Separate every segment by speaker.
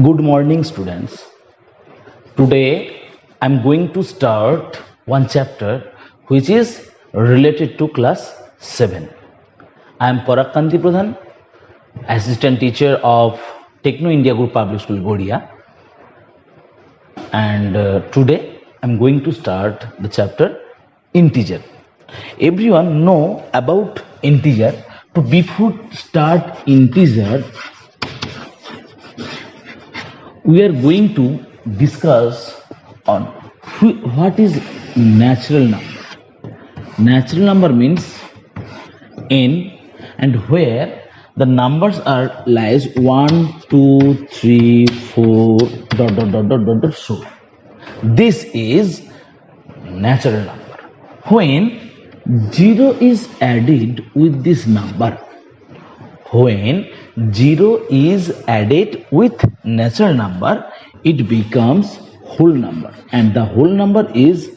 Speaker 1: Good morning, students. Today I'm going to start one chapter which is related to class 7. I am Parag Kanti Pradhan, assistant teacher of Techno India Group Public School, Godia. And today I'm going to start the chapter integer. Everyone know about integer. So before start integer, we are going to discuss on what is natural number. Natural number means n and where the numbers are lies 1, 2, 3, 4 dot so. This is natural number. When 0 is added with this number, when 0 is added with natural number, it becomes whole number, and the whole number is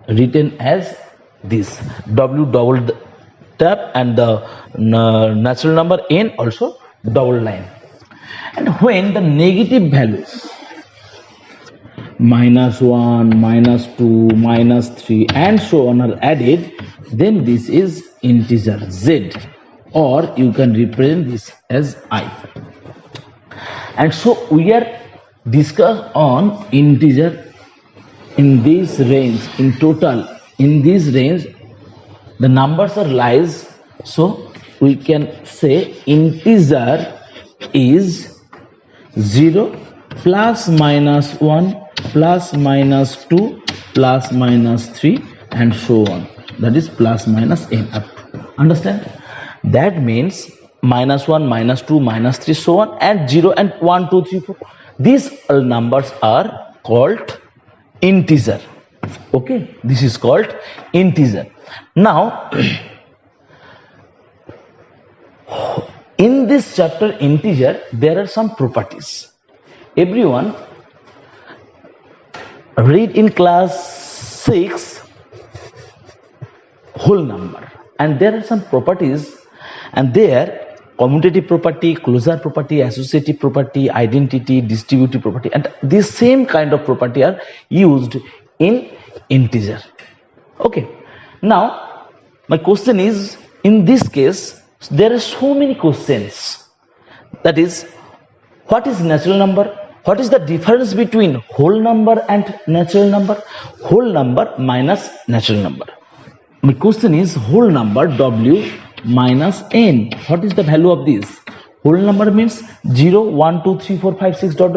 Speaker 1: written as this W double tap, and the natural number n also double line. And when the negative values -1, -2, -3 and so on are added, then this is integer z, or you can represent this as I. And so we are discuss on integer in this range. In total, in this range the numbers are lies, so we can say integer is 0 plus minus 1 plus minus 2 plus minus 3 and so on, that is plus minus n up. Understand? That means -1, -2, -3, so on, and 0 and 1, 2, 3, 4. These all numbers are called integer. Okay, this is called integer. Now, in this chapter integer, there are some properties. Everyone read in class 6 whole number, and there are some properties, and there commutative property, closure property, associative property, identity, distributive property, and this same kind of property are used in integer. Okay, now my question is, in this case there are so many questions, that is, what is natural number, what is the difference between whole number and natural number, whole number minus natural number. My question is, whole number W minus n, what is the value of this? Whole number means 0, 1, 2, 3, 4, 5, 6 dot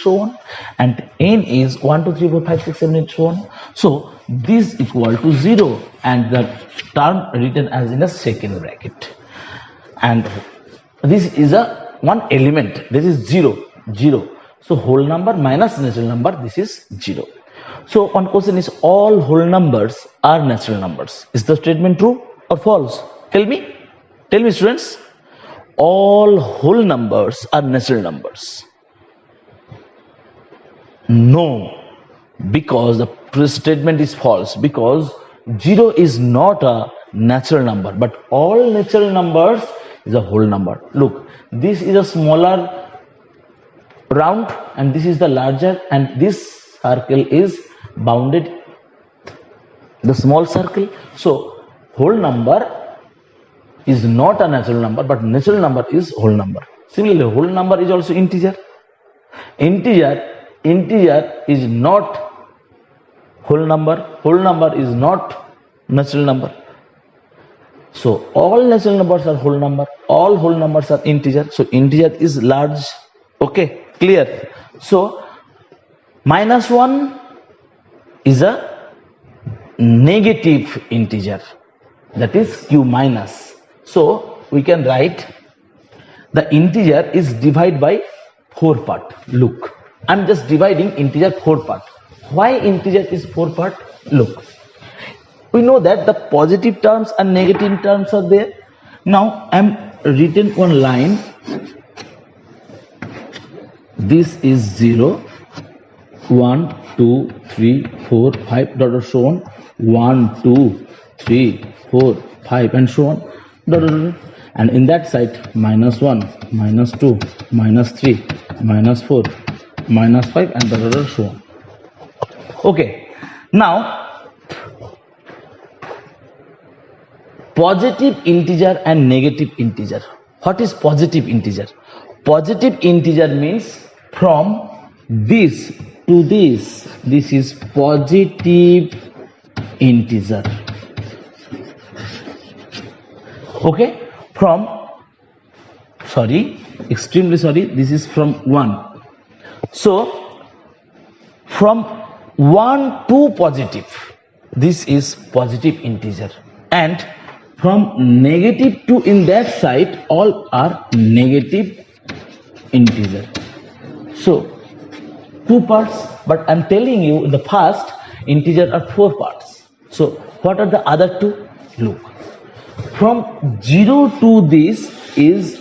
Speaker 1: so on, and n is 1, 2, 3, 4, 5, 6, 7, 8 so on. So this equal to 0, and the term written as in a second bracket, and this is a one element, this is 0. So whole number minus natural number, this is 0. So one question is, all whole numbers are natural numbers. Is the statement true or false? Tell me students. All whole numbers are natural numbers. No, because the statement is false, because 0 is not a natural number, but all natural numbers is a whole number. Look, this is a smaller round and this is the larger, and this circle is bounded the small circle. So whole number is not a natural number, but natural number is whole number. Similarly, whole number is also integer. Integer is not whole number is not natural number. So all natural numbers are whole number, all whole numbers are integer. So integer is large. Okay, clear? So -1 is a negative integer, that is q minus. So we can write the integer is divided by 4 part. Look, I'm just dividing integer 4 part. Why integer is 4 part? Look, we know that the positive terms and negative terms are there. Now I'm written one line. This is 0, 1, 2, 3, 4, 5 dot so on. 1, 2, 3, 4, 5 and so on. And in that side -1, -2, -3, minus 4, minus 5, and the so on. Okay, now positive integer and negative integer. What is positive integer? Positive integer means from this to this. This is positive integer. Okay, from extremely sorry, this is from 1. So from 1 to positive, this is positive integer, and from negative to in that side, all are negative integer. So 2 parts, but I'm telling you in the past integer are 4 parts. So what are the other 2? Look, from 0 to this is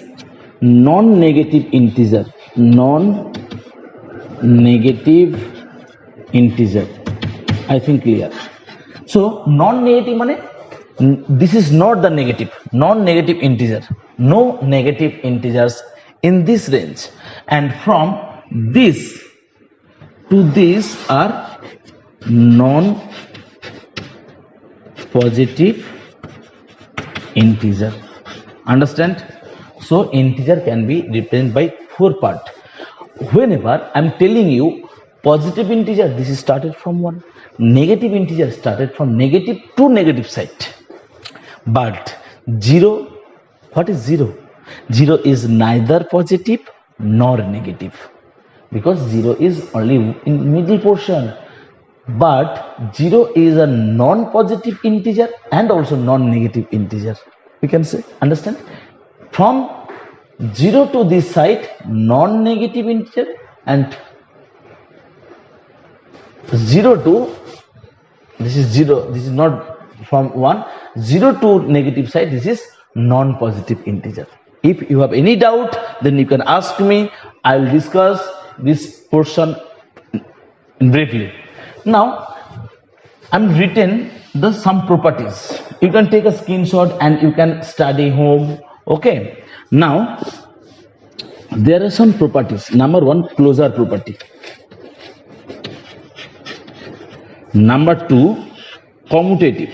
Speaker 1: non-negative integer. Non-negative integer. I think clear. So non-negative means this is not the negative. Non-negative integer. No negative integers in this range. And from this to this are non-positive integer. Understand? So integer can be represented by 4 parts. Whenever I'm telling you positive integer, this is started from 1. Negative integer started from negative to negative side. But 0, what is 0? 0 is neither positive nor negative, because 0 is only in middle portion. But 0 is a non-positive integer and also non-negative integer. We can say, understand? From 0 to this side, non-negative integer, and 0 to this is 0. This is not from 1. 0 to negative side, this is non-positive integer. If you have any doubt, then you can ask me. I will discuss this portion briefly. Now I'm written some properties. You can take a screenshot and you can study home. Okay, now there are some properties. Number 1, closure property. Number 2, commutative.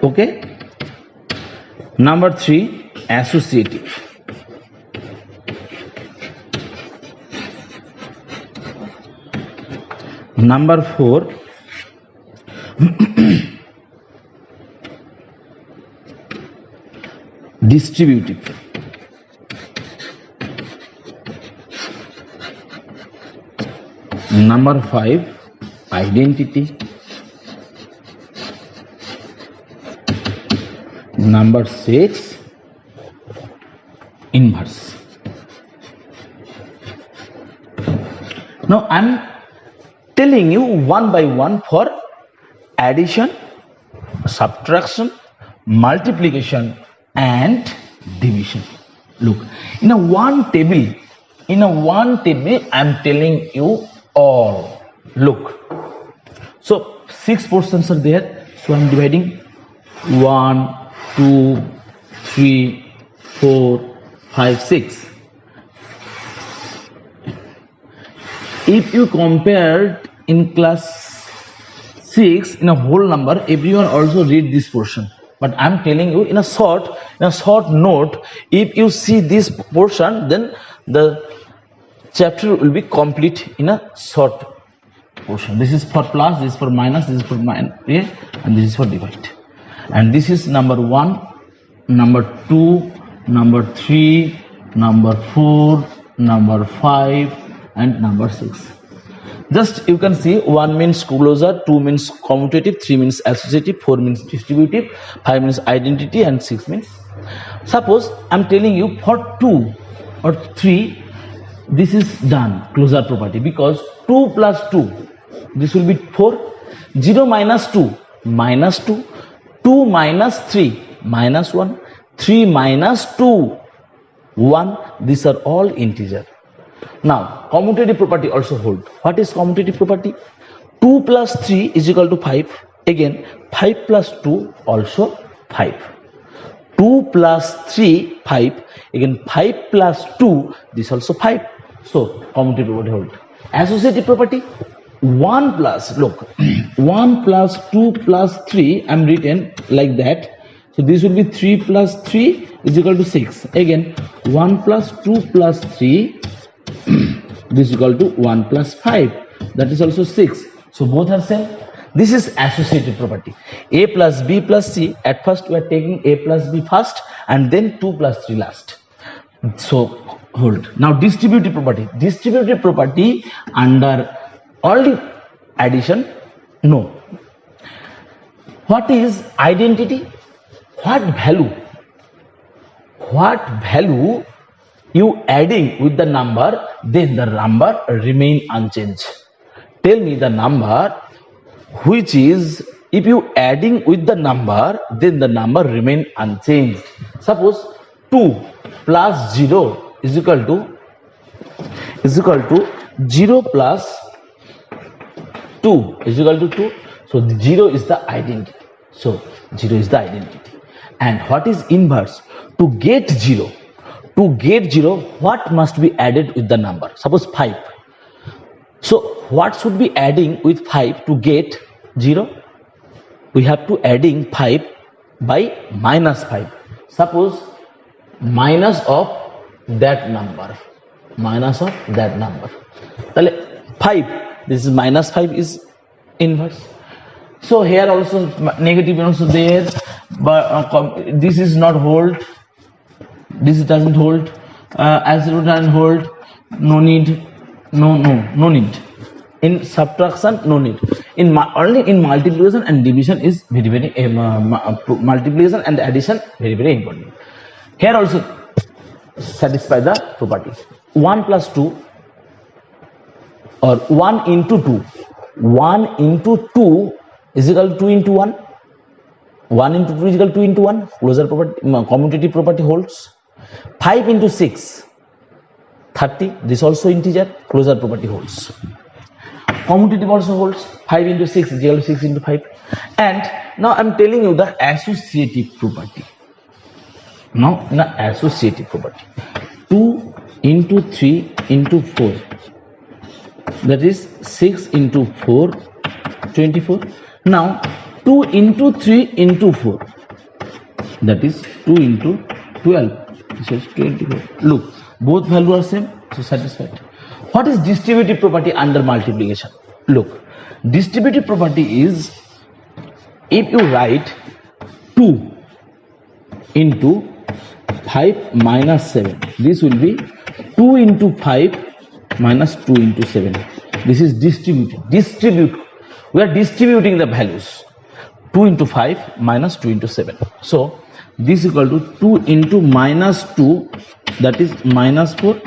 Speaker 1: Okay. Number 3, associative. Number 4, distributive. Number 5, identity. Number 6, inverse. Now I'm telling you one by one for addition, subtraction, multiplication and division. Look, in a one table I'm telling you all. Look, so 6 portions are there, so I'm dividing 1, 2, 3, 4, 5, 6. If you compared in class 6 in a whole number, everyone also read this portion. But I'm telling you in a short note, if you see this portion, then the chapter will be complete in a short portion. This is for plus, this is for minus, this is for minus, and this is for divide. And this is number 1, number 2, number 3, number 4, number 5, and number 6. Just you can see 1 means closure, 2 means commutative, 3 means associative, 4 means distributive, 5 means identity, and 6 means. Suppose I'm telling you for 2 or 3, this is done, closure property, because 2 plus 2, this will be 4, 0 minus 2, minus 2, 2 minus 3, minus 1, 3 minus 2, 1, these are all integer. Now, commutative property also hold. What is commutative property? 2 plus 3 is equal to 5. Again, 5 plus 2 also 5. 2 plus 3, 5. Again 5 plus 2, this also 5. So commutative property hold. Associative property, 1 plus, look, 1 plus 2 plus 3, I'm written like that. So this will be 3 plus 3 is equal to 6. Again 1 plus 2 plus 3, this is equal to 1 plus 5, that is also 6. So both are same. This is associative property. A plus B plus C, at first we are taking A plus B first and then 2 plus 3 last. So hold. Now distributive property. Distributive property under only addition, no. What is identity? What value you adding with the number, then the number remain unchanged. Tell me the number which is, if you adding with the number, then the number remain unchanged. Suppose 2 plus 0 is equal to 0 plus 2 is equal to 2. So the 0 is the identity. So 0 is the identity. And what is inverse? To get 0, what must be added with the number? Suppose 5. So what should be adding with 5 to get 0? We have to adding 5 by minus 5. Suppose minus of that number. 5, this is minus 5 is inverse. So here also negative also there, but this is not hold, this doesn't hold, as it doesn't hold, no need. In subtraction, no need. Only in multiplication and division is very multiplication and addition very important. Here also satisfy the property. 1 plus 2 or 1 into 2. 1 into 2 is equal to 2 into 1. 1 into 2 is equal to 2 into 1. Closure property, commutative property holds. 5 into 6, 30. This also integer. Closure property holds. Commutative also holds. 5 into 6 is equal to 6 into 5. And now I am telling you the associative property. Now in the associative property, 2 into 3 into 4, that is 6 into 4, 24. Now 2 into 3 into 4, that is 2 into 12, this is 24. Look, both values are same, so satisfied. What is distributive property under multiplication? Look, distributive property is, if you write 2 into 5 minus 7, this will be 2 into 5 minus 2 into 7. This is distribute. We are distributing the values. 2 into 5 minus 2 into 7. So this is equal to 2 into minus 2, that is minus 4.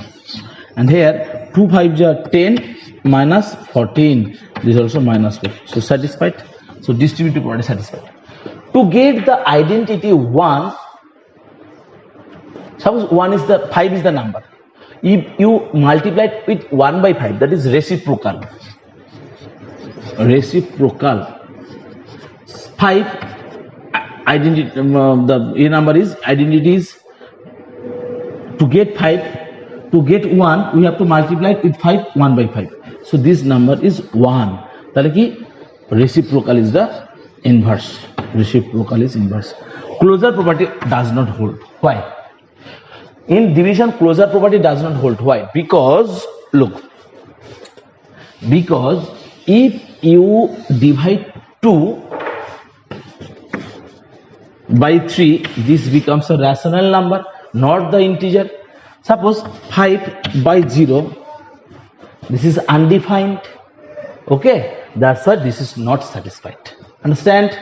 Speaker 1: And here 2 5s are 10 minus 14. This is also minus 4. So satisfied. So distributive property satisfied. To get the identity 1, suppose 5 is the number. If you multiply it with 1 by 5, that is reciprocal. 5 identity, the number is identities. To get 5, to get 1, we have to multiply it with 5, 1 by 5. So this number is 1. That is reciprocal is the inverse. Reciprocal is inverse. Closure property does not hold. Why? In division, closure property does not hold. Why? Because look, because if you divide 2 by 3, this becomes a rational number, not the integer. Suppose 5 by 0, this is undefined. Okay, that's why this is not satisfied. Understand?